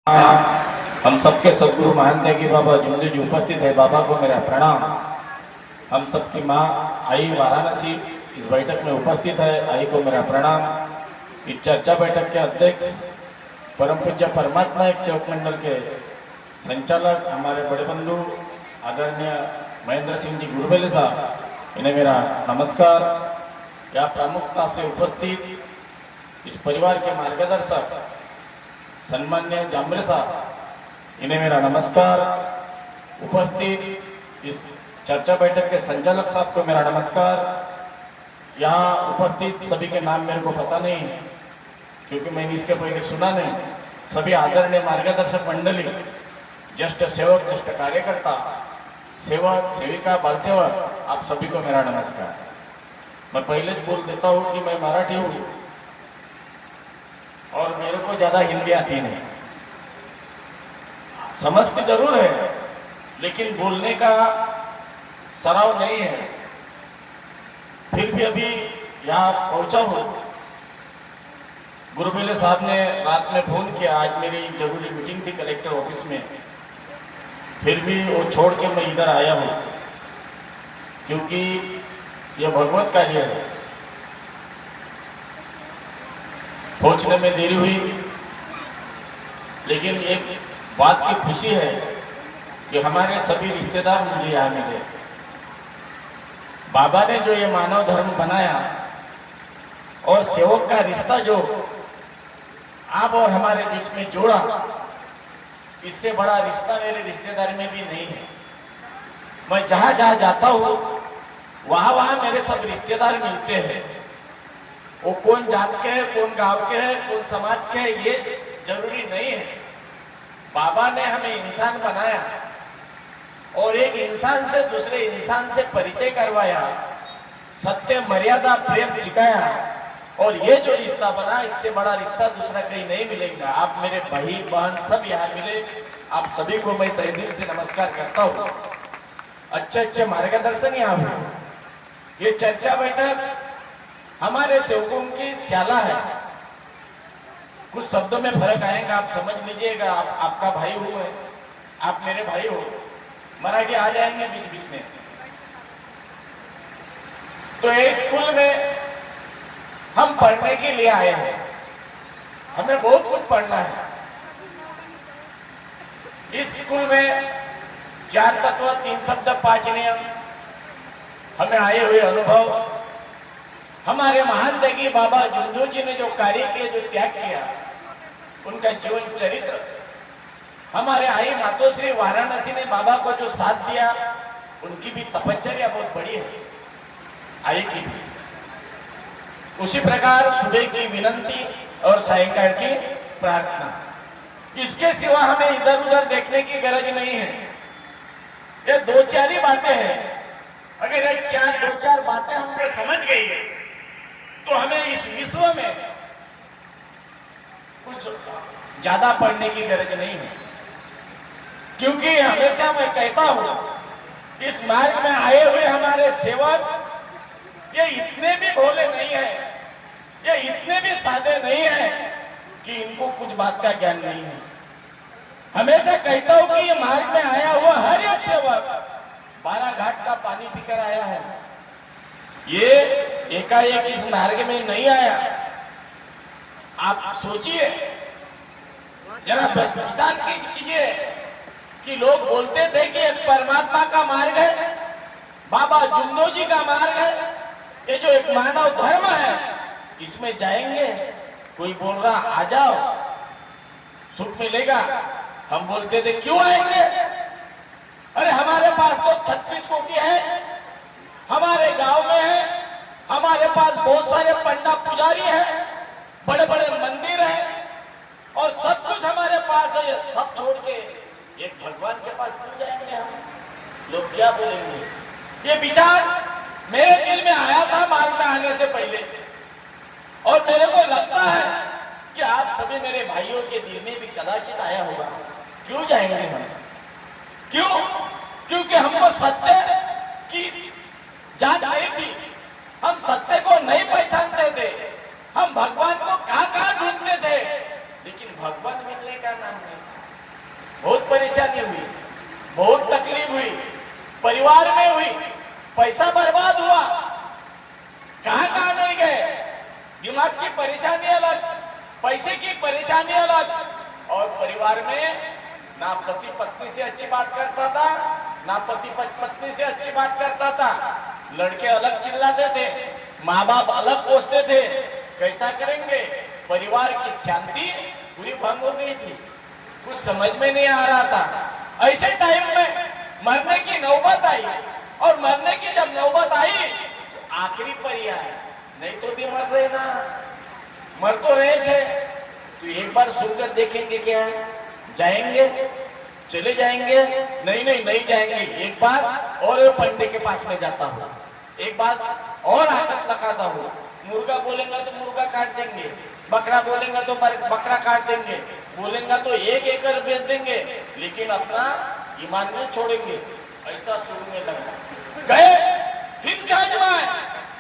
हम सबके सदगुरु मानते हैं कि बाबा जुंदू जी उपस्थित है। बाबा को मेरा प्रणाम। हम सबकी माँ आई वाराणसी इस बैठक में उपस्थित है। आई को मेरा प्रणाम। इस चर्चा बैठक के अध्यक्ष परम पूज्य परमात्मा एक सेवक मंडल के संचालक हमारे बड़े बंधु आदरणीय महेंद्र सिंह जी गुरबेले साहब, इन्हें मेरा नमस्कार। या प्रमुखता से उपस्थित इस परिवार के मार्गदर्शक सम्मान्य जाम्बरे साहब, इन्हें मेरा नमस्कार। उपस्थित इस चर्चा बैठक के संचालक साहब को मेरा नमस्कार। यहाँ उपस्थित सभी के नाम मेरे को पता नहीं है क्योंकि मैंने इसके पहले सुना नहीं। सभी आदरणीय मार्गदर्शक मंडली, ज्येष्ठ सेवक, ज्येष्ठ कार्यकर्ता, सेवक सेविका, बाल सेवक, आप सभी को मेरा नमस्कार। मैं पहले बोल देता हूँ कि मैं मराठी हूँ और मेरे को ज्यादा हिंदी आती नहीं। समझती जरूर है लेकिन बोलने का सराव नहीं है। फिर भी अभी यहाँ पहुंचा हूँ। गुरुबेले साहब ने रात में फोन किया, आज मेरी जरूरी मीटिंग थी कलेक्टर ऑफिस में, फिर भी वो छोड़ के मैं इधर आया हूँ क्योंकि यह भगवत कार्य है। पहुंचने में देरी हुई लेकिन एक बात की खुशी है कि हमारे सभी रिश्तेदार मुझे यहाँ मिले। बाबा ने जो ये मानव धर्म बनाया और सेवक का रिश्ता जो आप और हमारे बीच में जोड़ा, इससे बड़ा रिश्ता मेरे रिश्तेदारी में भी नहीं है। मैं जहां जहां जाता हूँ वहां वहां मेरे सब रिश्तेदार मिलते हैं। वो कौन जात के है, कौन गांव के है, कौन समाज के है, ये जरूरी नहीं है। बाबा ने हमें इंसान बनाया और एक इंसान से दूसरे इंसान से परिचय करवाया, सत्य, मर्यादा, प्रेम सिखाया और ये जो रिश्ता बना, इससे बड़ा रिश्ता दूसरा कहीं नहीं मिलेगा। आप मेरे भाई बहन सब यहाँ मिले, आप सभी को मैं तहे दिल से नमस्कार करता हूँ। अच्छे अच्छे मार्गदर्शन यहाँ हुए। ये चर्चा बैठक हमारे सेवकों की स्याला है। कुछ शब्दों में फर्क आएगा, आप समझ लीजिएगा। आपका भाई हूँ मैं, आप मेरे भाई हो। मराठी आ जाएंगे बीच बीच में। तो ये स्कूल में हम पढ़ने के लिए आए हैं। हमें बहुत कुछ पढ़ना है। इस स्कूल में 4 तत्व, 3 शब्द, 5 नियम, हमें आए हुए अनुभव, हमारे महान त्यागी बाबा जुंदू जी ने जो कार्य किए, जो त्याग किया, उनका जीवन चरित्र, हमारे आई मातोश्री वाराणसी ने बाबा को जो साथ दिया, उनकी भी तपश्चर्या बहुत बड़ी है, आई की भी। उसी प्रकार सुबह की विनंती और सायंकाल की प्रार्थना, इसके सिवा हमें इधर उधर देखने की गरज नहीं है। ये 2-4 ही बातें हैं। अगर ये 2-4 बातें हमको समझ गई है तो हमें इस विश्व में कुछ ज्यादा पढ़ने की गरज नहीं है। क्योंकि हमेशा मैं कहता हूं, इस मार्ग में आए हुए हमारे सेवक ये इतने भी भोले नहीं है, ये इतने भी सादे नहीं है कि इनको कुछ बात का ज्ञान नहीं है। हमेशा कहता हूं कि ये मार्ग में आया हुआ हर एक सेवक 12 घाट का पानी पीकर आया है। ये एकाएक इस मार्ग में नहीं आया। आप सोचिए, जरा विचार कीजिए कि लोग बोलते थे कि एक परमात्मा का मार्ग है, बाबा जुंदू जी का मार्ग है, ये जो एक मानव धर्म है, इसमें जाएंगे। कोई बोल रहा आ जाओ, सुख मिलेगा। हम बोलते थे क्यों आएंगे? अरे हमारे पास तो 36 कोटी है, हमारे गांव में है, हमारे पास बहुत सारे पंडा पुजारी हैं, बड़े बड़े मंदिर हैं और सब कुछ हमारे पास है। ये सब छोड़ के एक भगवान के पास क्यों जाएंगे हम? लोग क्या बोलेंगे? ये विचार मेरे दिल में आया था मार्ग में आने से पहले और मेरे को लगता है कि आप सभी मेरे भाइयों के दिल में भी कदाचित आया होगा। क्यों जाएंगे हम? क्यों? क्योंकि हमको सत्य की जांच नहीं थी, हम सत्य को नहीं पहचानते थे, हम भगवान को कहां कहां ढूंढते थे, लेकिन भगवान मिलने का नाम नहीं। बहुत परेशानी हुई, बहुत तकलीफ हुई, परिवार में हुई, पैसा बर्बाद हुआ, कहां कहां नहीं गए, दिमाग की परेशानी अलग, पैसे की परेशानी अलग, और परिवार में ना पति पत्नी से अच्छी बात करता था, ना पति पत्नी से अच्छी बात करता था, लड़के अलग चिल्लाते थे, माँ बाप अलग कोसते थे, कैसा करेंगे, परिवार की शांति पूरी भंग हो गई थी, कुछ समझ में नहीं आ रहा था। ऐसे टाइम में मरने की नौबत आई, और मरने की जब नौबत आई तो आखिरी परिया है, नहीं तो भी मर रहे ना, मर तो रहे थे, तो एक बार सुनकर देखेंगे क्या जाएंगे, चले जाएंगे, नहीं नहीं नहीं जाएंगे, एक बार और पंडित के पास में जाता हूँ, एक बार और आकत लगाता हूँ, मुर्गा बोलेगा तो मुर्गा काट देंगे, बकरा बोलेगा तो बकरा काट देंगे, बोलेगा तो 1 एकड़ बेच देंगे, लेकिन अपना ईमान नहीं छोड़ेंगे, ऐसा सुनने लगा। गए फिर से आजमाए,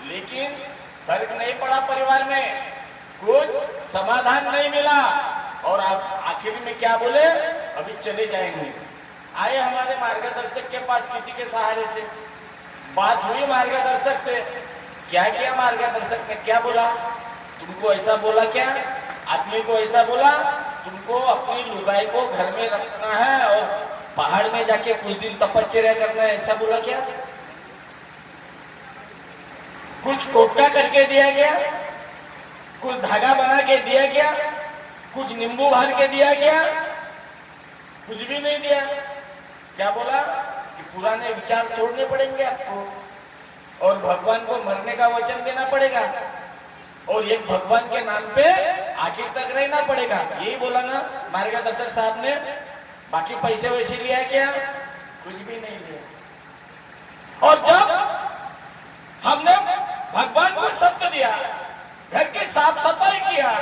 लेकिन फर्क नहीं पड़ा, परिवार में कुछ समाधान नहीं मिला, और आप आखिर में क्या बोले, अभी चले जाएंगे। आए हमारे मार्गदर्शक के पास, किसी के सहारे से बात हुई मार्गदर्शक से, क्या किया मार्गदर्शक ने, क्या बोला, तुमको ऐसा बोला, क्या आदमी को ऐसा बोला, तुमको अपनी लुगाई को घर में रखना है और पहाड़ में जाके कुछ दिन तपस्या करना है, ऐसा बोला क्या, कुछ टोटका करके दिया गया, कुछ धागा बना के दिया गया, कुछ नींबू भर के दिया गया, कुछ भी नहीं दिया। क्या बोला कि पुराने विचार छोड़ने पड़ेंगे आपको, और भगवान को मरने का वचन देना पड़ेगा, और एक भगवान के नाम पे आखिर तक रहना पड़ेगा, यही बोला ना मार्गदर्शक साहब ने। बाकी पैसे वैसे लिया क्या, कुछ भी नहीं लिया। और जब हमने भगवान को शब्द दिया, घर की साफ सफाई किया,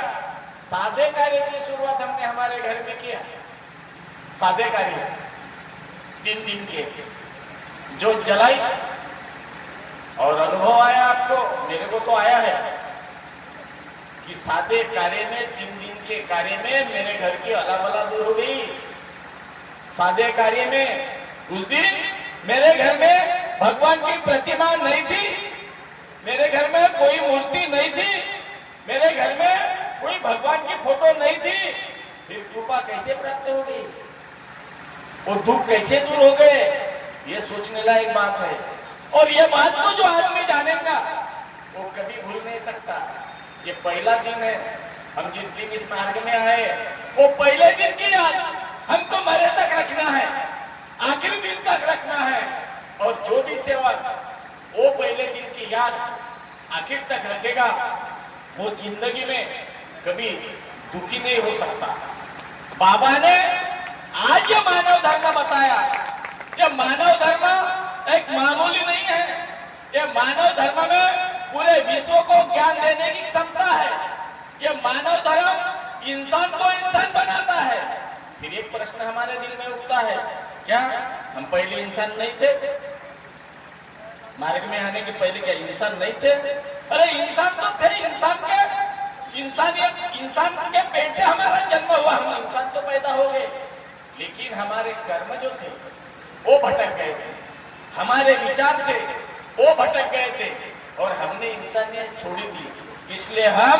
सादे कार्य की शुरुआत हमने हमारे घर में किया, सादे कार्य 3 दिन के जो जलाई, और अनुभव आया आपको, मेरे को तो आया है कि सादे कार्य में 3 दिन के कार्य में मेरे घर की अलावला दूर हो गई। सादे कार्य में उस दिन मेरे घर में भगवान की प्रतिमा नहीं थी, मेरे घर में कोई मूर्ति नहीं थी, मेरे घर में कोई भगवान की फोटो नहीं थी, फिर कृपा कैसे प्राप्त हो गई, वो दुख कैसे दूर हो गए, ये सोचने लायक बात है। और ये बात को जो आदमी जानेगा वो कभी भूल नहीं सकता। ये पहला दिन है, हम जिस दिन इस मार्ग में आए, वो पहले दिन की याद हमको मरे तक रखना है, आखिरी दिन तक रखना है, और जो भी सेवक वो पहले दिन की याद आखिर तक रखेगा, वो जिंदगी में कभी दुखी नहीं हो सकता। बाबा ने आज ये मानव धर्म बताया, ये मानव धर्म एक मामूली नहीं है, ये मानव धर्म में पूरे विश्व को ज्ञान देने की क्षमता है, ये मानव धर्म इंसान को इंसान बनाता है। फिर एक प्रश्न हमारे दिल में उठता है, क्या हम पहले इंसान नहीं थे, मार्ग में आने के पहले क्या इंसान नहीं थे? अरे इंसान तो थे, इंसान के पेट से हमारा जन्म हुआ, हम इंसान तो पैदा हो गए, लेकिन हमारे कर्म जो थे वो भटक गए थे, हमारे विचार थे वो भटक गए थे, और हमने इंसानियत छोड़ी थी। इसलिए हम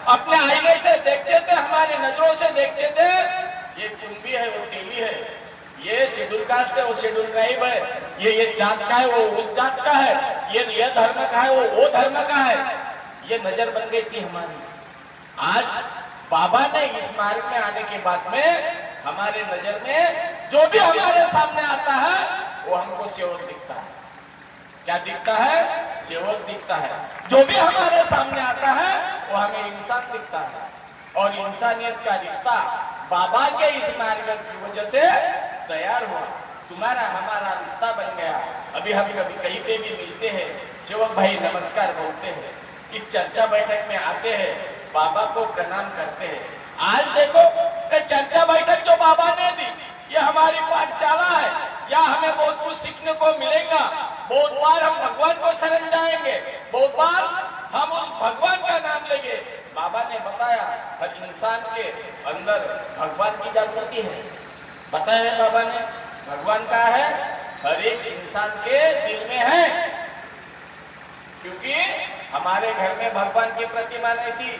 अपने आईने से देखते थे, हमारी नजरों से देखते थे, ये कुंभी है, वो तेली है, ये शेड्यूल कास्ट है, वो शेड्यूल ट्राइब है, ये जात का है, वो उस जात का है, ये धर्म का है, वो धर्म का है, ये नजर बन गई थी हमारी। आज बाबा ने इस मार्ग में आने के बाद में हमारे नजर में जो भी हमारे सामने आता है वो हमको सेवक दिखता है। क्या दिखता है? सेवक दिखता है। जो भी हमारे सामने आता है वो हमें इंसान दिखता है, और इंसानियत का रिश्ता बाबा के इस मार्ग की वजह से तैयार हुआ, तुम्हारा हमारा रिश्ता बन गया। अभी हम कभी कहीं पे भी मिलते हैं, सेवक भाई नमस्कार बोलते हैं, इस चर्चा बैठक में आते हैं, बाबा को प्रणाम करते हैं। आज देखो ये चर्चा बैठक जो बाबा ने दी, ये हमारी पाठशाला है, या हमें बहुत कुछ सीखने को मिलेगा। बहुत बार हम भगवान को शरण जाएंगे, बहुत बार हम उस भगवान का नाम लेंगे। बाबा ने बताया हर इंसान के अंदर भगवान की जागृति है, बताया बाबा ने, भगवान का है हर एक इंसान के दिल में है। क्योंकि हमारे घर में भगवान की प्रतिमा नहीं थी,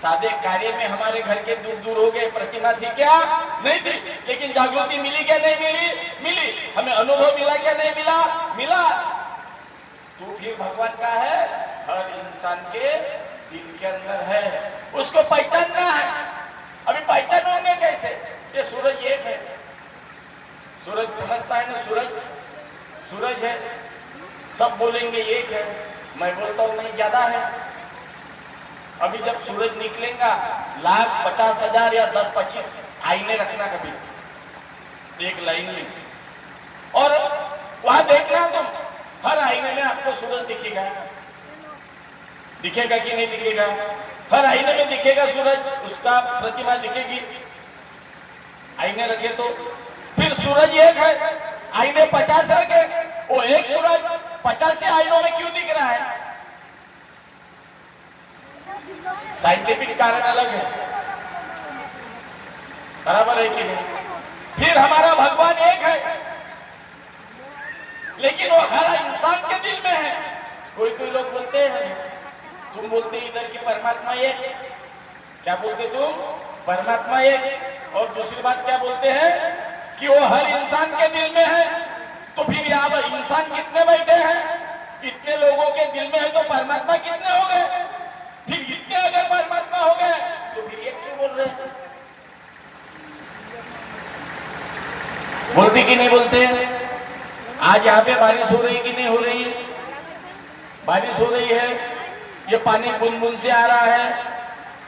सादे कार्य में हमारे घर के दूर दूर हो गए, प्रतिमा थी क्या? नहीं थी। लेकिन जागृति मिली क्या? नहीं मिली? मिली। हमें अनुभव मिला क्या? नहीं मिला? मिला। तो फिर भगवान का है हर इंसान के दिल के अंदर है, उसको पहचानना है। अभी पहचानोगे कैसे? ये सूरज एक है, सूरज समझता है ना, सूरज सूरज है, सब बोलेंगे एक है, मैं बोलता हूं नहीं ज्यादा है। अभी जब सूरज निकलेगा 1,50,000 या 10-25 आईने रखना कभी एक लाइन में, और वहां देखना तुम, हर आईने में आपको सूरज दिखेगा। दिखेगा कि नहीं दिखेगा? हर आईने में दिखेगा सूरज, उसका प्रतिमा दिखेगी। आईने रखे तो फिर सूरज एक है, आईने 50 रखे, वो एक सूरज 50 आईनों में क्यों दिख रहा है? साइंटिफिक कारण अलग है, बराबर है कि नहीं? फिर हमारा भगवान एक है, लेकिन वो हर इंसान के दिल में है। कोई कोई लोग बोलते हैं, तुम बोलते इधर की परमात्मा एक, क्या बोलते तुम? परमात्मा एक। और दूसरी बात क्या बोलते हैं कि वो हर इंसान के दिल में है। तो फिर यहाँ पर इंसान कितने बैठे हैं? इतने लोगों के दिल में है तो परमात्मा कितने हो गए? फिर इतने अगर परमात्मा हो गए तो फिर एक क्यों बोल रहे हैं? बोलते कि नहीं बोलते? आज यहाँ पे बारिश हो रही कि नहीं हो रही? बारिश हो रही है, ये पानी बूंद बूंद से आ रहा है,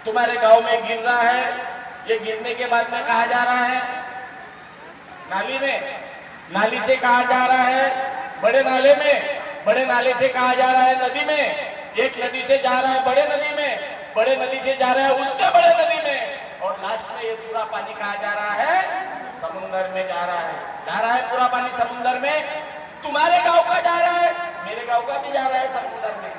तुम्हारे गांव में गिर रहा है। ये गिरने के बाद में कहा जा रहा है? नाली में। नाली से कहा जा रहा है बड़े नाले में, बड़े नाले से कहा जा रहा है नदी में, एक नदी से जा रहा है बड़े नदी में, बड़े नदी से जा रहा है उससे बड़े नदी में, और लास्ट में ये पूरा पानी कहा जा रहा है? समुद्र में जा रहा है। जा रहा है पूरा पानी समुद्र में। तुम्हारे गांव का जा रहा है, मेरे गांव का भी जा रहा है समुद्र में।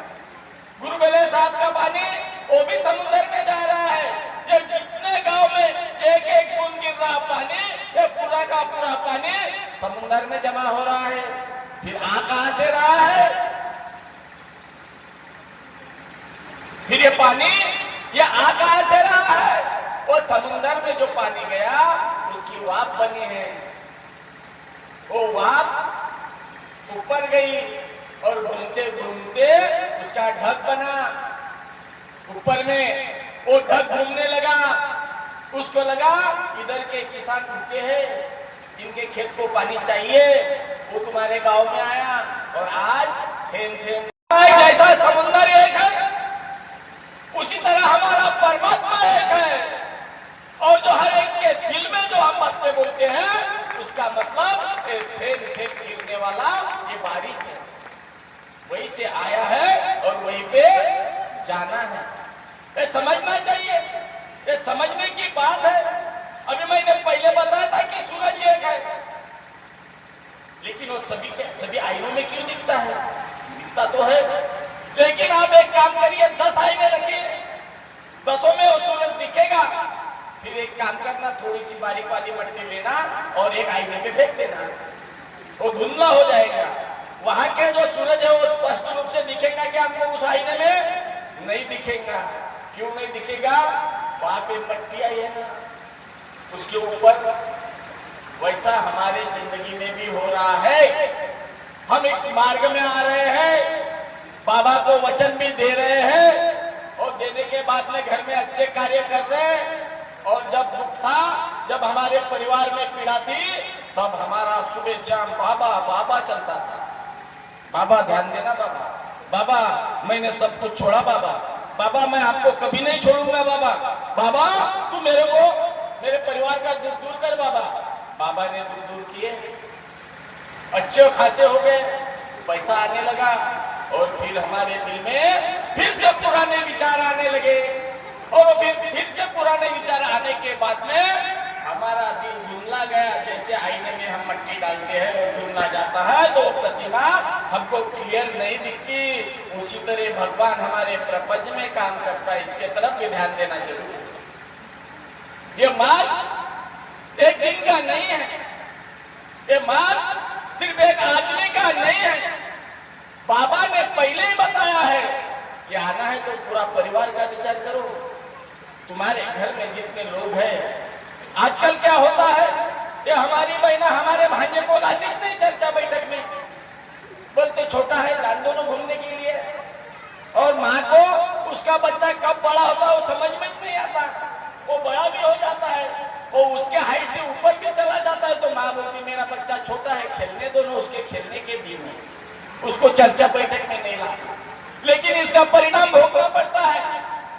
गुरु बेले साहब का पानी वो भी समुद्र में जा रहा है। ये जितने गांव में एक एक बूंद गिर रहा पानी, ये पूरा का पूरा पानी समुद्र में जमा हो रहा है। फिर आ कहां से रहा है? फिर ये पानी ये आ कहां से रहा है? वो समुद्र में जो पानी गया उसकी वाप बनी है, वो वाप ऊपर गई और घूमते घूमते उसका ढक बना। ऊपर में वो ढक घूमने लगा, उसको लगा इधर के किसान भूखे हैं, इनके खेत को पानी चाहिए, वो तुम्हारे गांव में आया और आज थेम थेम। जैसा समुद्र एक है उसी तरह हमारा परमात्मा एक है, और जो हर एक के दिल में जो हम बसते बोलते हैं उसका मतलब थेम थेम गिरने वाला ये बारिश है, वहीं से आया है और वहीं पे जाना है। ये समझना चाहिए, ये समझने की बात है। अभी मैंने पहले बताया था कि सूरज एक है, लेकिन वो सभी आईनों में क्यों दिखता है? दिखता तो है, लेकिन आप एक काम करिए, 10 आईने रखिए, 10 में वो सूरज दिखेगा। फिर एक काम करना, थोड़ी सी बारीक वाली मट्टी लेना और एक आईने पे फेंक देना, वो धुंधला हो जाएगा। वहां के जो सूरज है वो स्पष्ट रूप से दिखेगा कि आपको उस आईने में नहीं दिखेगा। क्यों नहीं दिखेगा? वहां पे मट्टी आई है ना उसके ऊपर। वैसा हमारे जिंदगी में भी हो रहा है। हम इस मार्ग में आ रहे हैं, बाबा को वचन भी दे रहे हैं, और देने के बाद में घर में अच्छे कार्य कर रहे हैं। और जब दुख था, जब हमारे परिवार में पीड़ा थी, तब हमारा सुबह शाम बाबा बाबा चलता था। बाबा ध्यान देना, बाबा बाबा मैंने सब कुछ छोड़ा, बाबा बाबा मैं आपको कभी नहीं छोड़ूंगा, बाबा बाबा तू मेरे को मेरे परिवार का दुख दूर कर। बाबा बाबा ने दुख दूर किए, अच्छे खासे हो गए, पैसा आने लगा, और फिर हमारे दिल में फिर से पुराने विचार आने लगे, और फिर से पुराने विचार आने के बाद में हमारा दिल धुंधला गया। जैसे आईने में हम मट्टी डालते हैं और धुंधला जाता है तो प्रतिमा हमको क्लियर नहीं दिखती, उसी तरह भगवान हमारे प्रपंच में काम करता है। इसके तरफ भी ध्यान देना जरूरी है। ये मार्ग एक दिन का नहीं है, परिवार का विचार करो। तुम्हारे घर में जितने लोग हैं, आजकल क्या होता है, ये हमारी बहना हमारे भांजे को लाती नहीं चर्चा बैठक में, बोलते छोटा है जान दो ना घूमने के लिए, और माँ को उसका बच्चा कब बड़ा होता है वो समझ में नहीं आता। वो बड़ा भी हो जाता है, वो उसके हाइट से ऊपर भी चला जाता है, तो माँ बोलती मेरा बच्चा छोटा है, खेलने दो ना, उसके खेलने के दिन में उसको चर्चा बैठक में नहीं लाता। लेकिन इसका परिणाम भोगना पड़ता है।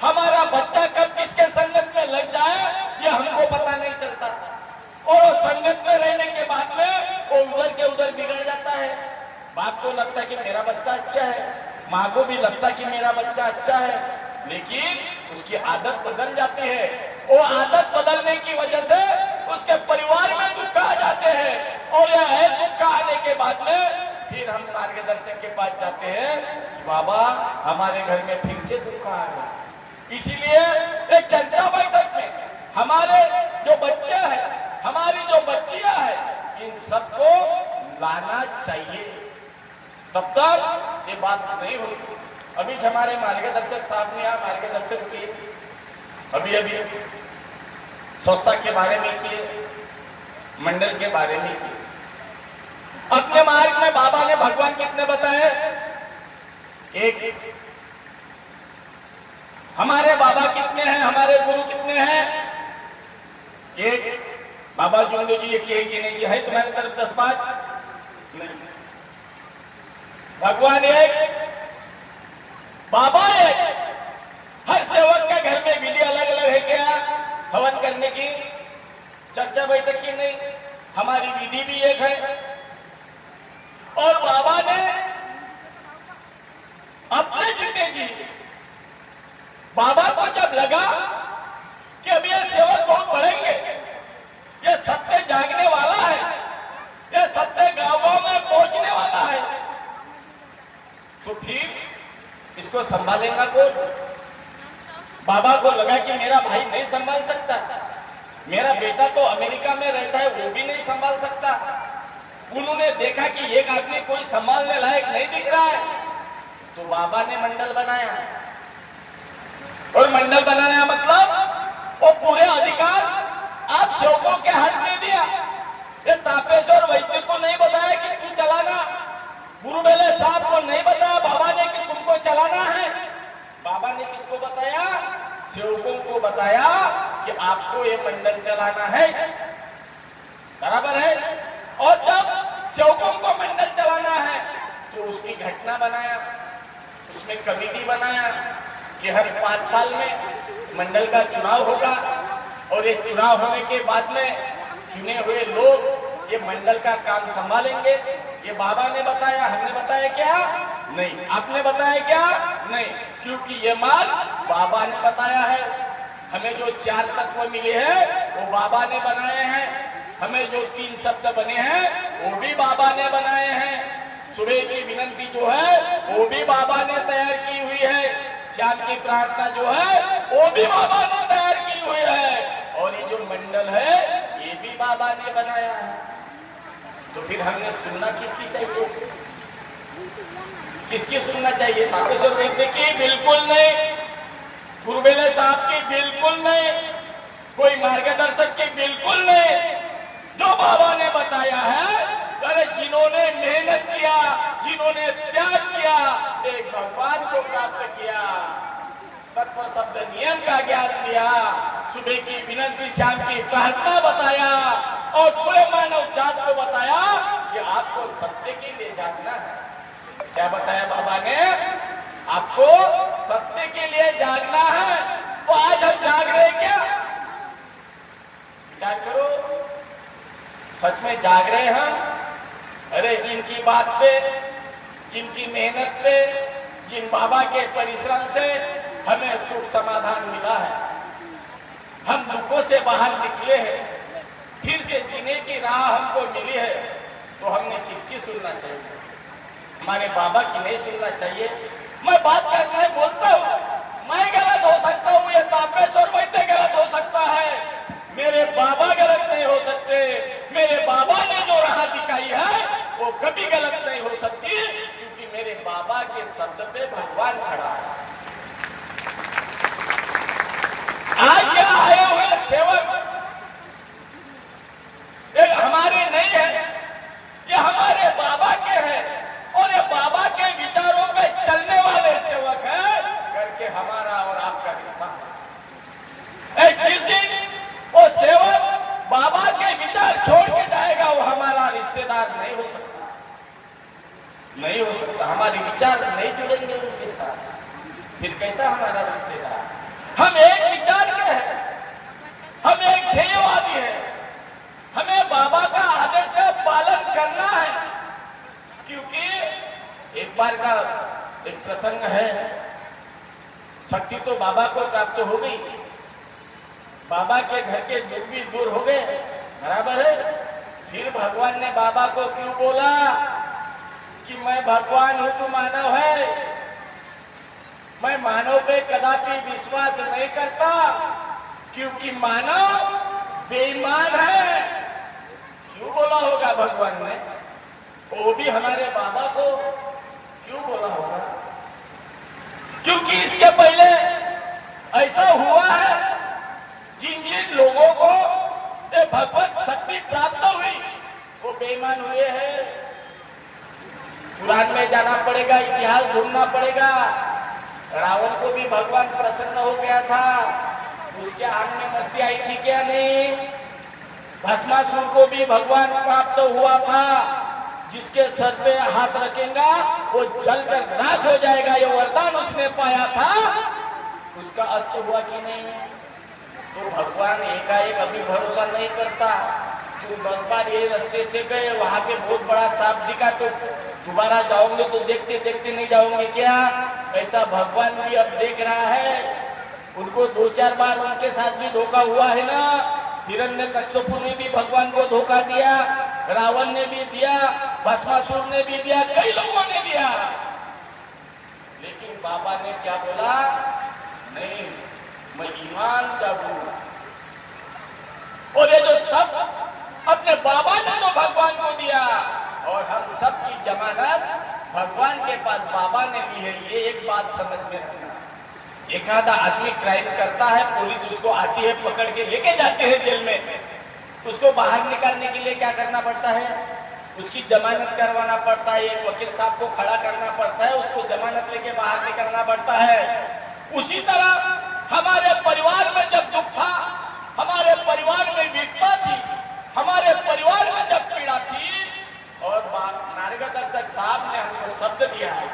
हमारा बच्चा कब किसके संगत में लग जाए ये हमको पता नहीं चलता, और वो संगत में रहने के बाद में वो उधर के उधर बिगड़ जाता है। बाप को लगता है कि मेरा बच्चा अच्छा है, माँ को भी लगता है कि मेरा बच्चा अच्छा है, लेकिन उसकी आदत बदल जाती है। वो आदत बदलने की वजह से उसके परिवार में दुख आ जाते हैं, और यह दुख आने के बाद में फिर हम मार्गदर्शक के पास जाते हैं कि बाबा हमारे घर में फिर से दुख आ गया। इसीलिए एक चर्चा बैठक में हमारे जो बच्चे हैं, हमारी जो बच्चियां हैं, इन सबको लाना चाहिए, तब तक ये बात नहीं होती। अभी हमारे मार्गदर्शक साहब ने यहाँ मार्गदर्शन किए, अभी अभी स्वच्छता के बारे में किए, मंडल के बारे में किए। अपने मार्ग में बाबा ने भगवान कितने बताए, एक। हमारे बाबा कितने हैं, हमारे गुरु कितने हैं, एक। बाबा जुंडू जी एक कि नहीं कि है तुम्हारी तरफ 10 बात नहीं। भगवान एक, बाबा एक। हर सेवक का घर में विधि अलग अलग है क्या, हवन करने की, चर्चा बैठक की नहीं, हमारी विधि भी एक है। और बाबा ने अपने जीते जी, बाबा को जब लगा कि अब ये सेवक बहुत बढ़ेंगे, ये सत्य जागने वाला है, ये सत्य गांव में पहुंचने वाला है, तो फिर इसको संभालेगा कौन। बाबा को लगा कि मेरा भाई नहीं संभाल सकता, मेरा बेटा तो अमेरिका में रहता है, वो भी नहीं संभाल सकता। उन्होंने देखा कि एक आदमी कोई संभालने लायक नहीं दिख रहा है, तो बाबा ने मंडल बनाया। और मंडल बनाया मतलब वो पूरे अधिकार आप सेवकों के हाथ में दिया। ये तापेश्वर वैद्य को नहीं बताया कि तू चलाना, गुरुबेले साहब को नहीं बताया बाबा ने कि तुमको चलाना है। बाबा ने किसको बताया, सेवकों को बताया कि आपको ये मंडल चलाना है, बराबर है। और जब सेवकों को मंडल चलाना है तो उसकी घटना बनाया, उसमें कमेटी बनाया कि हर 5 साल में मंडल का चुनाव होगा, और ये चुनाव होने के बाद में चुने हुए लोग ये मंडल का काम संभालेंगे। ये बाबा ने बताया, हमने बताया क्या नहीं, आपने बताया क्या नहीं, क्योंकि ये मान बाबा ने बताया है। हमें जो 4 तत्व मिले हैं वो बाबा ने बनाए हैं, हमें जो 3 शब्द बने हैं वो भी बाबा ने बनाए हैं, सुबह की विनंती जो है वो भी बाबा ने तैयार की हुई है, शाम की प्रार्थना जो है वो भी बाबा ने तैयार की हुई है, और ये जो मंडल है ये भी बाबा ने बनाया है। तो फिर हमने सुनना किसकी चाहिए, किसकी सुनना चाहिए, तापेश्वर वैद्य की बिल्कुल नहीं, गुरुबेले साहब की बिल्कुल नहीं, कोई मार्गदर्शक की बिल्कुल नहीं। जो बाबा ने बताया है, अरे जिन्होंने मेहनत किया, जिन्होंने त्याग किया, एक भगवान को प्राप्त किया, तत्व शब्द नियम का ज्ञान दिया, सुबह की विनंती शाम की प्रार्थना बताया, और पूरे मानव जात को बताया कि आपको सत्य के लिए जागना है। क्या बताया बाबा ने, आपको सत्य के लिए जागना है। तो आज हम जाग रहे क्या, विचार करो, सच में जाग रहे हम। अरे जिनकी बात पे, जिनकी मेहनत पे, जिन बाबा के परिश्रम से हमें सुख समाधान मिला है, हम दुखों से बाहर निकले हैं, फिर से जीने की राह हमको मिली है, तो हमने किसकी सुनना चाहिए, हमारे बाबा की नहीं सुनना चाहिए। मैं बात करना बोलता हूँ, मैं गलत हो सकता हूँ, ये तापेश्वर वैद्य गलत हो सकता है, मेरे बाबा गलत नहीं हो सकते। मेरे बाबा ने जो राह दिखाई है वो कभी गलत नहीं हो सकती, क्योंकि मेरे बाबा के शब्द पे भगवान खड़ा है। बाबा के हैं और ये बाबा के विचारों पे चलने वाले सेवक हैं करके हमारा और आपका रिश्ता है। जिस दिन वो सेवक बाबा के विचार छोड़ के जाएगा वो हमारा रिश्तेदार नहीं हो सकता, नहीं हो सकता। हमारे विचार नहीं जुड़ेंगे उनके साथ, फिर कैसा हमारा रिश्तेदार। हम एक विचार के हैं, हम एक ध्येयवादी हैं, हमें बाबा का आदेश का पालन करना है। क्योंकि एक बार का एक प्रसंग है, शक्ति तो बाबा को प्राप्त हो गई, बाबा के घर के दुख भी दूर हो गए, बराबर है। फिर भगवान ने बाबा को क्यों बोला कि मैं भगवान हूं, तू मानव है, मैं मानव पे कदापि विश्वास नहीं करता क्योंकि मानव बेईमान है। क्यों बोला होगा भगवान ने? वो भी हमारे बाबा को क्यों बोला होगा? क्योंकि इसके पहले ऐसा हुआ है, जिन जिन लोगों को भगवत शक्ति प्राप्त हुई वो बेईमान हुए हैं। पुराण में जाना पड़ेगा, इतिहास ढूंढना पड़ेगा। रावण को भी भगवान प्रसन्न हो गया था, उसके आंख में मस्ती आई थी क्या? नहीं। भस्मासुर को भी भगवान प्राप्त हुआ था, जिसके सर पे हाथ रखेगा वो जलकर राख हो जाएगा, ये वरदान उसने पाया था। उसका अस्त हुआ कि नहीं? तो भगवान एकाएक अभी भरोसा नहीं करता। तुम 10 बार ये रास्ते से गए, वहां पे बहुत बड़ा सांप दिखा तो दोबारा जाओगे तो देखते देखते नहीं जाओगे क्या? ऐसा भगवान भी अब देख रहा है। उनको 2-4 बार उनके साथ भी धोखा हुआ है ना। हिरण्यकश्यप ने भी भगवान को धोखा दिया, रावण ने भी दिया, भस्मासुर ने भी दिया, कई लोगों ने दिया। लेकिन बाबा ने क्या बोला? नहीं, मैं ईमान का हूं। और ये जो सब अपने बाबा ने जो भगवान को दिया और हम सब की जमानत भगवान के पास बाबा ने ली है, ये एक बात समझ में रखना। एक आधा आदमी क्राइम करता है, पुलिस उसको आती है, पकड़ के लेके जाते हैं जेल में। उसको बाहर निकालने के लिए क्या करना पड़ता है? उसकी जमानत करवाना पड़ता है, एक वकील साहब को खड़ा करना पड़ता है, उसको जमानत लेके बाहर निकलना पड़ता है। उसी तरह हमारे परिवार में जब दुख था, हमारे परिवार में विपदा थी, हमारे परिवार में जब पीड़ा थी और मार्गदर्शक साहब ने हमको शब्द दिया है,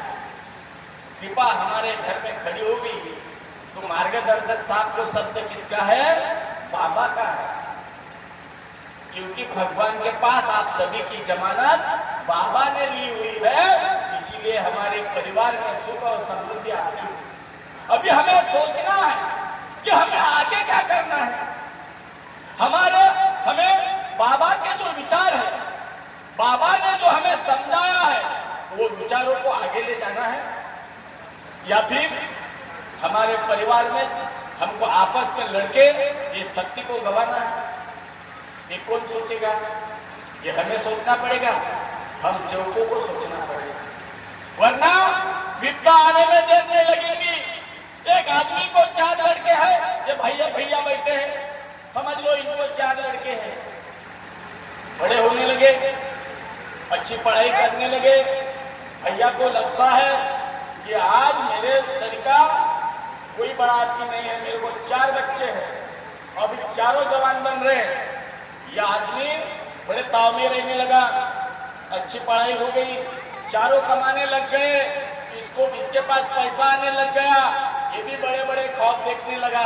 कृपा हमारे घर में खड़ी हो गई, तो मार्गदर्शक साहब को शब्द किसका है? बाबा का है। क्योंकि भगवान के पास आप सभी की जमानत बाबा ने ली हुई है, इसीलिए हमारे परिवार में सुख और समृद्धि आती है। अभी हमें सोचना है कि हमें आगे क्या करना है। हमें बाबा के जो विचार है, बाबा ने जो हमें समझाया है, वो विचारों को आगे ले जाना है, या फिर हमारे परिवार में हमको आपस में लड़के ये शक्ति को गंवाना है? ये कौन सोचेगा? ये हमें सोचना पड़ेगा, हम सेवकों को सोचना पड़ेगा, वरना विपदा आने में देर नहीं लगेगी। एक आदमी को 4 लड़के हैं, ये भैया भैया बैठे हैं, समझ लो इनको 4 लड़के हैं, बड़े होने लगे, अच्छी पढ़ाई करने लगे। भैया को लगता है कि आज मेरे तरीका कोई बड़ा आदमी नहीं है, मेरे को 4 बच्चे हैं, अभी चारों जवान बन रहे हैं। यह आदमी बड़े ताव में रहने लगा, अच्छी पढ़ाई हो गई, चारों कमाने लग गए, इसके पास पैसा आने लग गया, ये भी बड़े बड़े ख्वाब देखने लगा।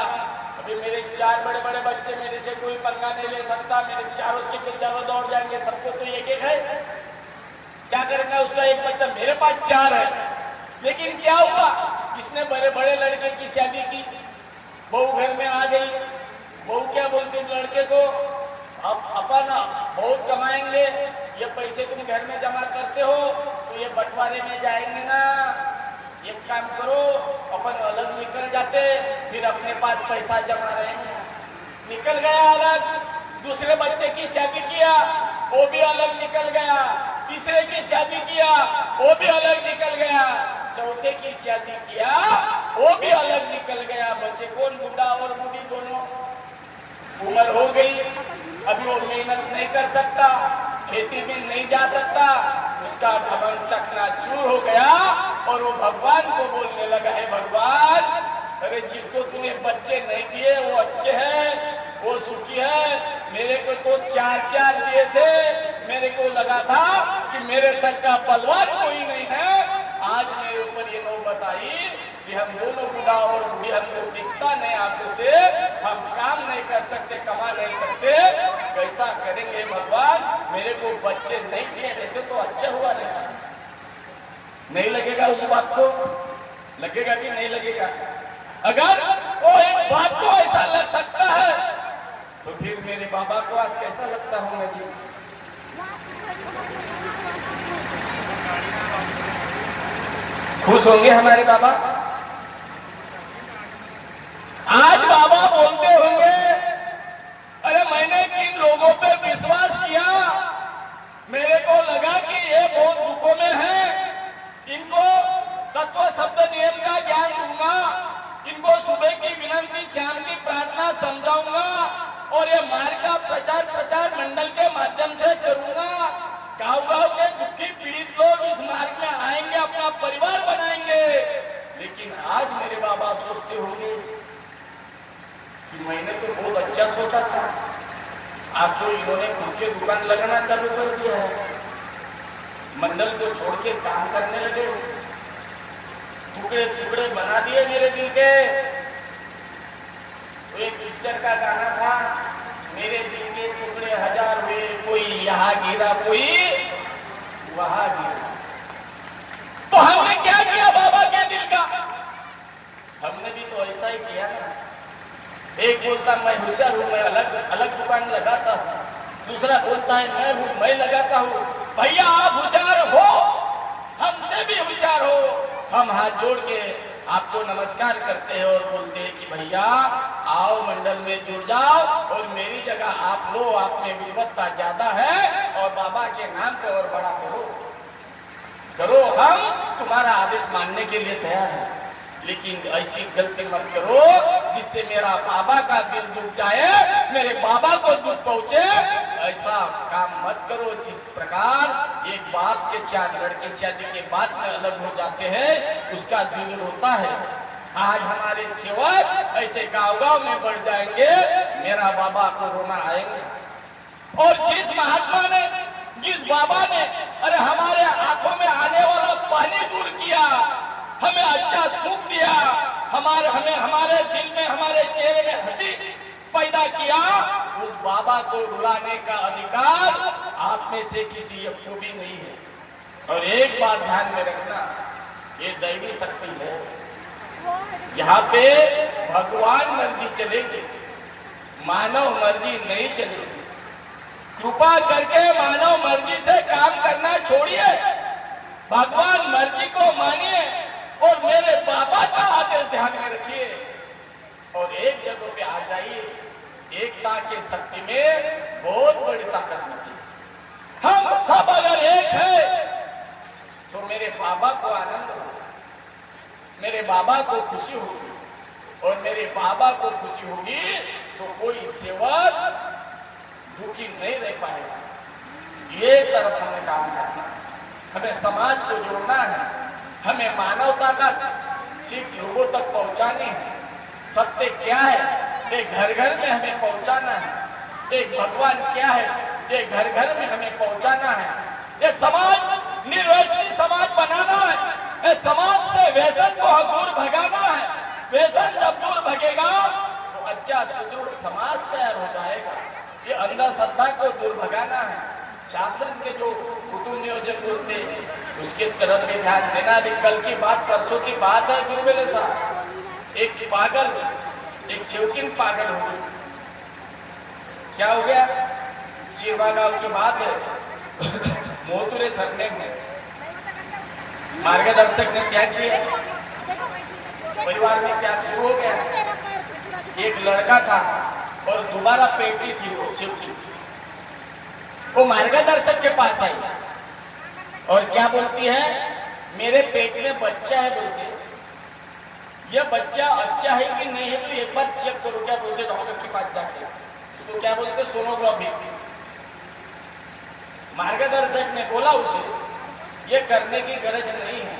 अभी मेरे 4 बड़े बड़े बच्चे, मेरे से कोई पंगा नहीं ले सकता, मेरे चारों के चारों दौड़ जाएंगे, सबको तो एक एक है, क्या करेंगे? उसका एक बच्चा, मेरे पास 4 है। लेकिन क्या हुआ? इसने बड़े बड़े लड़के की शादी की, बहू घर में आ गई। बहू क्या बोलती लड़के को? अब अपन बहुत कमाएंगे, ये पैसे तुम घर में जमा करते हो तो ये बंटवारे में जाएंगे ना, एक काम करो अपन अलग निकल जाते, फिर अपने पास पैसा जमा रहेंगे। निकल गया अलग, दूसरे बच्चे की शादी किया, वो भी अलग निकल गया, तीसरे की शादी किया, वो भी अलग निकल गया, चौथे की शादी किया, वो भी अलग निकल गया। बच्चे कौन? बूढ़ा और बूढ़ी दोनों। उम्र हो गई, अभी वो मेहनत नहीं कर सकता, खेती में नहीं जा सकता, उसका घमंड चकनाचूर हो गया और वो भगवान को बोलने लगा, है भगवान, अरे जिसको तूने बच्चे नहीं दिए वो अच्छे हैं, वो सुखी है, मेरे को तो 4 दिए थे, मेरे को लगा था कि मेरे सर का बलवान कोई नहीं है। आज मेरे ऊपर ये नौबत आई कि हम दोनों बूढ़ा और बूढ़ी, हमको दिखता नहीं आंखों से, हम काम नहीं कर सकते, कमा नहीं सकते, कैसा करेंगे भगवान? मेरे को बच्चे नहीं दिए रहते तो अच्छा हुआ रहता। नहीं लगेगा उस बात को? लगेगा कि नहीं लगेगा? अगर वो एक बात को ऐसा लग सकता है तो फिर मेरे बाबा को आज कैसा लगता होगा जी? खुश होंगे हमारे बाबा? आज बाबा बोलते होंगे, अरे मैंने किन लोगों पे विश्वास किया, मेरे को लगा कि ये बहुत दुखों में है, इनको तत्व शब्द नियम का ज्ञान दूंगा, इनको सुबह की विनंती शाम की प्रार्थना समझाऊंगा और ये मार्ग का प्रचार मंडल के माध्यम से करूंगा। गांव-गांव के दुखी पीड़ित लोग इस मार्ग में आएंगे, अपना परिवार बनाएंगे। लेकिन आज मेरे बाबा सोचते होंगे कि मैंने तो बहुत अच्छा सोचा था, आज तो इन्होंने खुद की दुकान लगाना चालू कर दिया है, मंडल को छोड़ के काम करने लगे, टुकड़े टुकड़े बना दिए मेरे दिल के। तो एक पिक्चर का गाना था, मेरे दिल के टुकड़े 1000 हुए, कोई यहाँ गिरा कोई वहां गिरा। तो हमने क्या किया बाबा के दिल का? हमने भी तो ऐसा ही किया ना। एक बोलता मैं होशियार हूँ, मैं अलग अलग दुकान लगाता हूँ, दूसरा बोलता है मैं हूँ, मैं लगाता हूँ। भैया आप होशियार हो, हमसे भी होशियार हो। हम हाथ जोड़ के आपको नमस्कार करते हैं और बोलते हैं कि भैया आओ मंडल में जुड़ जाओ और मेरी जगह आप लो, आप में विद्वत्ता ज्यादा है और बाबा के नाम पे और बड़ा करो, हम तुम्हारा आदेश मानने के लिए तैयार हैं। लेकिन ऐसी गलती मत करो जिससे मेरा बाबा का दिल दुख जाए, मेरे बाबा को दुख पहुंचे। ऐसा काम मत करो जिस प्रकार एक बाप के 4 लड़के शादी के बाद में अलग हो जाते हैं, उसका दिल रोता है। आज हमारे सेवक ऐसे गांव-गांव में बढ़ जाएंगे, मेरा बाबा को रोना आएंगे। और जिस महात्मा ने, जिस बाबा ने अरे हमारे आंखों में आने वाला पानी दूर किया, हमें अच्छा सुख दिया, हमारे दिल में, हमारे चेहरे में हंसी पैदा किया, उस बाबा को रुलाने का अधिकार आप में से किसी को भी नहीं है। और एक बात ध्यान में रखना, ये दैवी शक्ति है, यहाँ पे भगवान मर्जी चलेगी, मानव मर्जी नहीं चलेगी। कृपा करके मानव मर्जी से काम करना छोड़िए, भगवान मर्जी को मानिए और मेरे बाबा का आदेश ध्यान में रखिए और एक जगह पे आ जाइए। एकता के शक्ति में बहुत बड़ी ताकत होती है। हम सब अगर एक है तो मेरे बाबा को आनंद होगा, मेरे बाबा को खुशी होगी और मेरे बाबा को खुशी होगी तो कोई सेवक दुखी नहीं रह पाएगा। ये तरफ हमें काम करना, हमें समाज को जोड़ना है, हमें मानवता का सीख लोगों तक पहुंचानी है। सत्य क्या है ये घर घर में हमें पहुंचाना है, एक भगवान क्या है ये घर घर में हमें पहुंचाना है। ये समाज निर्वैष्णवी समाज बनाना है, ये समाज से व्यसन को दूर भगाना है। व्यसन जब दूर भगेगा तो अच्छा सुदृढ़ समाज तैयार हो जाएगा। ये अंधश्रद्धा को दूर भगाना है। शासन के जो कुटुंब नियोजन बोलते उसके तरफ भी ध्यान देना। भी कल की बात, परसों की बात है गुरुवेले साहब, एक पागल, एक सेवकिन पागल हो गई। क्या हो गया? चिरवा गांव की बात है। मोतुरे सरने में मार्गदर्शक ने क्या किया, परिवार में क्या शुरू हो गया। एक लड़का था और दोबारा पेटसी थी वो शिवकी। वो मार्गदर्शक के पास आई और क्या बोलती है, मेरे पेट में बच्चा है बोलते, ये बच्चा अच्छा है कि नहीं है तो एक बार चेक करो। क्या बोलते डॉक्टर के पास जाके, तो क्या बोलते सोनोग्राफी। मार्गदर्शक ने बोला उसे ये करने की गरज नहीं है।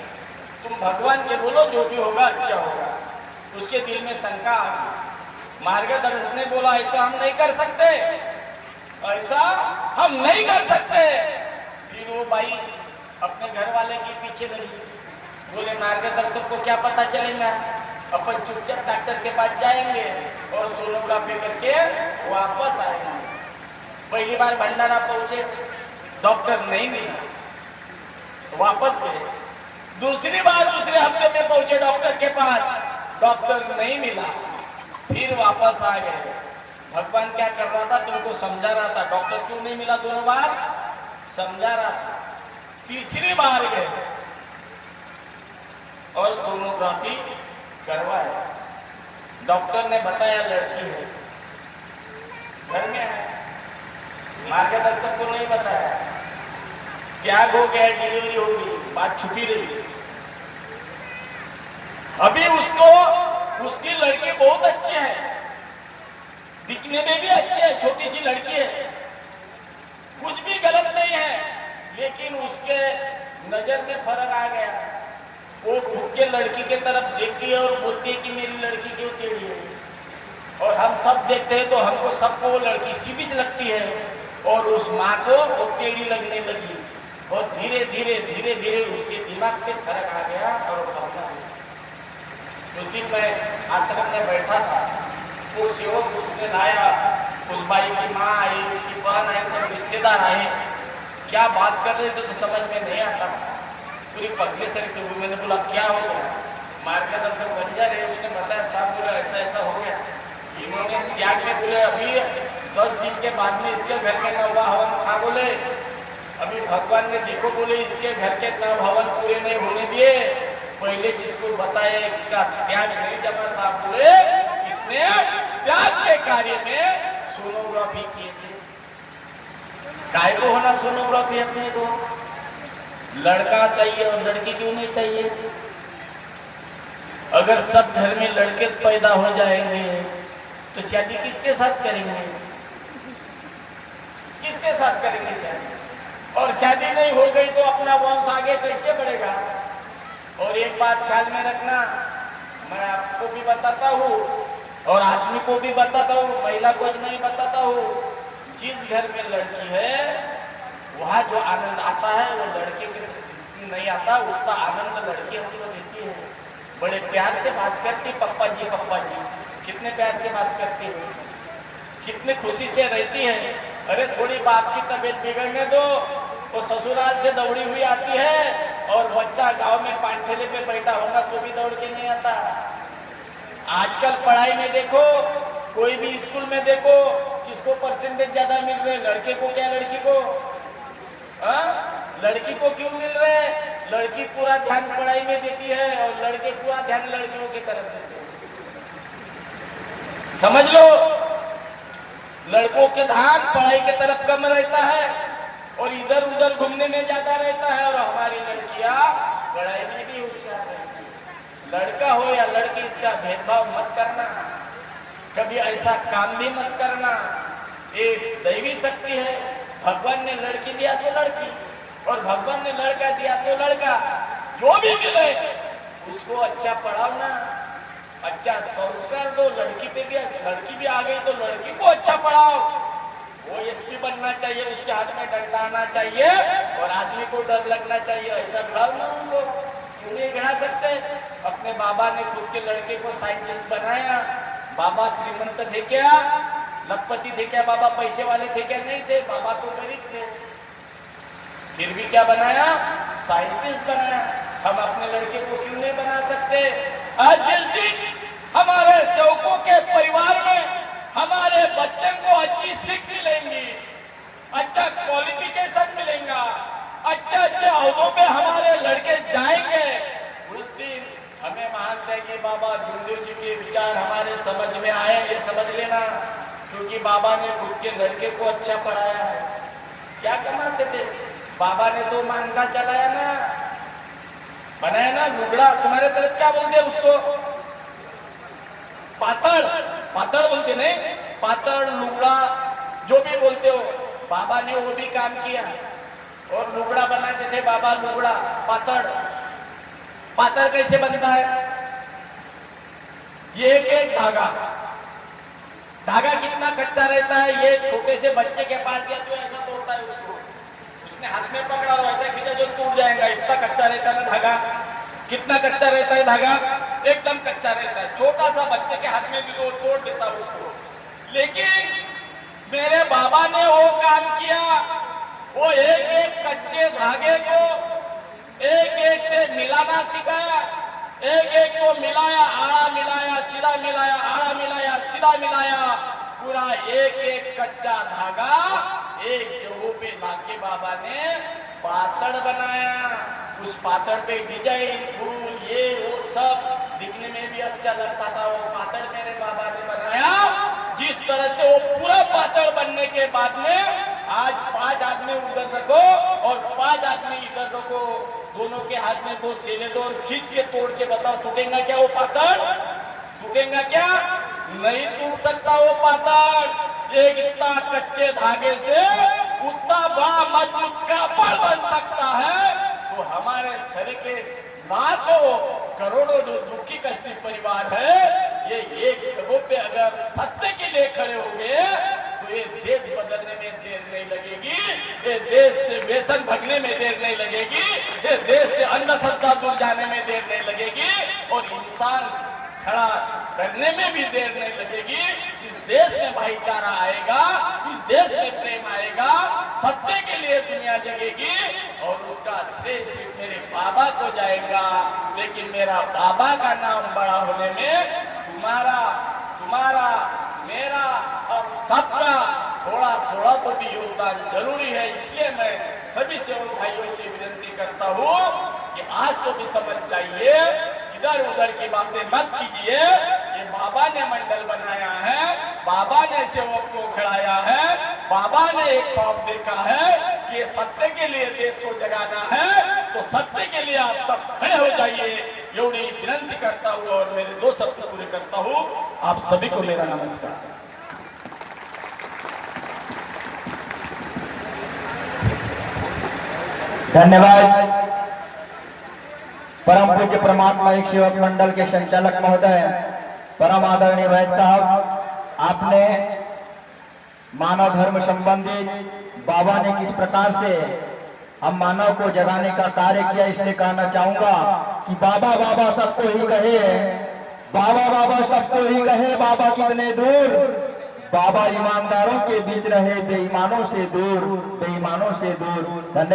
तुम भगवान के बोलो, जो भी होगा अच्छा होगा। उसके दिल में शंका आ गई। मार्गदर्शक ने बोला ऐसा हम नहीं कर सकते, ऐसा हम नहीं कर सकते। फिर वो बाई अपने घर वाले के पीछे लगी, बोले मार्गदर्शक को क्या पता चलेगा, अपन चुपचाप डॉक्टर के पास जाएंगे और सोनोग्राफी करके वापस आएंगे। पहली बार भंडारा पहुंचे, डॉक्टर नहीं मिला, वापस गए। दूसरी बार दूसरे हफ्ते में पहुंचे डॉक्टर के पास, डॉक्टर नहीं मिला, फिर वापस आ गए। भगवान क्या कर रहा था, तुमको समझा रहा था। डॉक्टर क्यों नहीं मिला दोनों बार, समझा रहा था। तीसरी बार गए और सोनोग्राफी करवाए। डॉक्टर ने बताया लड़की है, घर में है। मार्गदर्शक को नहीं बताया, त्याग हो गया, डिलीवरी होगी, बात छुपी रही। अभी उसको उसकी लड़की बहुत अच्छी है, दिखने में भी अच्छी है, छोटी सी लड़की है, कुछ भी गलत नहीं है, लेकिन उसके नजर में फर्क आ गया। वो खुद के लड़की के तरफ देखती है और बोलती है कि मेरी लड़की क्यों टेढ़ी है। और हम सब देखते हैं तो हमको सबको वो लड़की सीधी लगती है, और उस माँ को वो टेढ़ी लगने लगी। और धीरे धीरे धीरे धीरे उसके दिमाग पे फर्क आ गया और वो भावना हुई। उस दिन मैं आश्रम में बैठा था, वो सेवक उसने लाया, उस बाई की माँ आई, उसकी बहन आई, सब रिश्तेदार आए। क्या बात कर रहे थे तो समझ में नहीं आता, पूरी पगले सर के। मैंने बोला क्या हो गया, मार्गदर्शक बंजा रहे। उसने बताया साहब बोला ऐसा ऐसा हो गया। इन्होंने त्याग में बोले अभी 10 दिन के बाद में इसके घर में नव हवन खा बोले। अभी भगवान ने देखो बोले इसके घर के नव हवन पूरे नहीं होने दिए, पहले जिसको बताया इसका त्याग नहीं जमा। साहब बोले इसने त्याग के कार्य में सोनोग्राफी किए थे। काय को होना सोनोग्राफी अपने को, लड़का चाहिए और लड़की क्यों नहीं चाहिए। अगर सब घर में लड़के पैदा हो जाएंगे तो शादी किसके साथ करेंगे, किसके साथ करेंगे शादी। और शादी नहीं हो गई तो अपना वंश आगे कैसे बढ़ेगा। और एक बात ख्याल में रखना, मैं आपको भी बताता हूँ और आदमी को भी बताता हूँ, महिला को नहीं बताता हूँ। जिस घर में लड़की है वहाँ जो आनंद आता है वो लड़के के नहीं आता। उतना आनंद लड़की हमको देती है, बड़े प्यार से बात करती, पप्पा जी कितने प्यार से बात करती है, कितने खुशी से रहती है। अरे थोड़ी बाप की तबीयत बिगड़ने दो तो ससुराल से दौड़ी हुई आती है, और बच्चा गांव में पांठेले पे बैठा होगा तो भी दौड़ के नहीं आता। आजकल पढ़ाई में देखो, कोई भी स्कूल में देखो, किसको परसेंटेज ज्यादा मिल रहे, लड़के को क्या लड़की को। लड़की को क्यों मिल रहे, लड़की पूरा ध्यान पढ़ाई में देती है और लड़के पूरा ध्यान लड़कियों की तरफ देते हैं। समझ लो, लड़कों के ध्यान पढ़ाई की तरफ कम रहता है और इधर उधर घूमने में ज्यादा रहता है, और हमारी लड़कियां पढ़ाई में भी होशियार रहती है। लड़का हो या लड़की, इसका भेदभाव मत करना, कभी ऐसा काम भी मत करना। एक दैवी शक्ति है, भगवान ने लड़की दिया तो लड़की, और भगवान ने लड़का दिया तो लड़का। जो भी मिले उसको अच्छा पढ़ाना, अच्छा संस्कार दो। लड़की भी आ गई तो लड़की को अच्छा पढ़ाओ। वो एसपी बनना चाहिए, उसके हाथ में डंडा आना चाहिए और आदमी को डर लगना चाहिए, ऐसा भाव ना उनको क्यों नहीं गिरा सकते। अपने बाबा ने खुद के लड़के को साइंटिस्ट बनाया। बाबा श्रीमंत थे क्या, लखपति थे क्या, बाबा पैसे वाले थे क्या, नहीं थे, बाबा तो गरीब थे, फिर भी क्या बनाया, साइंटिस्ट बनाया। हम अपने लड़के को क्यों नहीं बना सकते। आज जिस दिन हमारे सेवकों के परिवार में हमारे बच्चे को अच्छी सीख मिलेंगी, अच्छा क्वालिफिकेशन मिलेगा, अच्छे अच्छे अहदों पे हमारे लड़के जाएंगे, उस दिन हमें महान त्यागी बाबा जुमदेव जी के विचार हमारे समझ में आए, ये समझ लेना। क्योंकि बाबा ने खुद के लड़के को अच्छा पढ़ाया है। क्या कमाते थे बाबा ने, तो मांगा चलाया ना, बनाया ना लुगड़ा। तुम्हारे तरफ क्या बोलते हैं उसको, पातड़ बोलते नहीं, पातड़ लुगड़ा जो भी बोलते हो, बाबा ने वो भी काम किया। और लुगड़ा बनाते थे बाबा, लुगड़ा पातड़। पातड़ कैसे बनता है? ये एक एक धागा, धागा कितना कच्चा रहता है, ये छोटे से बच्चे के पास गया जो ऐसा तोड़ता है उसको, उसने हाथ में पकड़ा और ऐसा खींचा जो टूट जाएगा, इतना कच्चा रहता है ना धागा। कितना कच्चा रहता है धागा? एकदम कच्चा रहता है, छोटा सा बच्चे के हाथ में भी तो तोड़ देता उसको। लेकिन मेरे बाबा ने वो काम किया, वो एक एक कच्चे धागे को एक एक से मिलाना सिखाया, एक एक को मिलाया, आड़ा मिलाया, सीधा मिलाया, आड़ा मिलाया, सीधा मिलाया, पूरा एक एक कच्चा धागा एक जगह पे लाके बाबा ने पातड़ बनाया। उस पातड़ पे डिजाइन, फूल, ये वो सब दिखने में भी अच्छा लगता था। वो पातड़ मेरे बाबा ने बनाया। जिस तरह से वो पूरा पातड़ बनने के बाद में आज 5 आदमी उधर रखो और 5 आदमी इधर रखो, दोनों के हाथ में 2 सेले दो और खींच के तोड़ के बताओ टूटेगा क्या वो पातड़? टूटेगा क्या? नहीं टूट सकता वो पातड़। एक इतना कच्चे धागे से उतना बड़ा मजबूत कापड़ बन सकता है। तो हमारे शरीर के लाखों करोड़ों जो दुखी कष्टी परिवार है, ये एक जगह पे अगर सत्य के लिए खड़े हो गए तो ये देश बदलने में देर नहीं लगेगी, ये देश से व्यसन भगने में देर नहीं लगेगी, ये देश से अंधश्रद्धा दूर जाने में देर नहीं लगेगी और इंसान खड़ा करने में भी देर नहीं लगेगी। इस देश में भाईचारा आएगा, इस देश में प्रेम आएगा, सत्य के लिए दुनिया जगेगी और उसका श्रेय सिर्फ मेरे बाबा को जाएगा। लेकिन मेरा बाबा का नाम बड़ा होने में तुम्हारा, तुम्हारा, मेरा और सबका थोड़ा थोड़ा तो भी योगदान जरूरी है। इसलिए मैं सभी सेवक भाइयों से विनती करता हूँ कि आज तो भी समझ जाइए, इधर उधर की बातें मत कीजिए। ये बाबा ने मंडल बनाया है, बाबा ने सेवक को खड़ाया है, बाबा ने एक ख्वाब देखा है कि ये सत्य के लिए देश को जगाना है, तो सत्य के लिए आप सब खड़े हो जाइए। एवढी विनंती करता हूँ और मेरे 2 शब्द पूरे करता हूँ। आप सभी को मेरा नमस्कार। धन्यवाद। परम पूज्य परमात्मा एक सेवक मंडल के संचालक महोदय परम आदरणीय वैद साहब, आपने मानव धर्म संबंधी बाबा ने किस प्रकार से हम मानव को जगाने का कार्य किया, इसलिए कहना चाहूंगा कि बाबा बाबा सबको ही कहे, बाबा बाबा सबको ही कहे, बाबा कितने दूर, बाबा ईमानदारों के बीच रहे, बेईमानों से दूर, बेईमानों से दूर। धन्यवाद।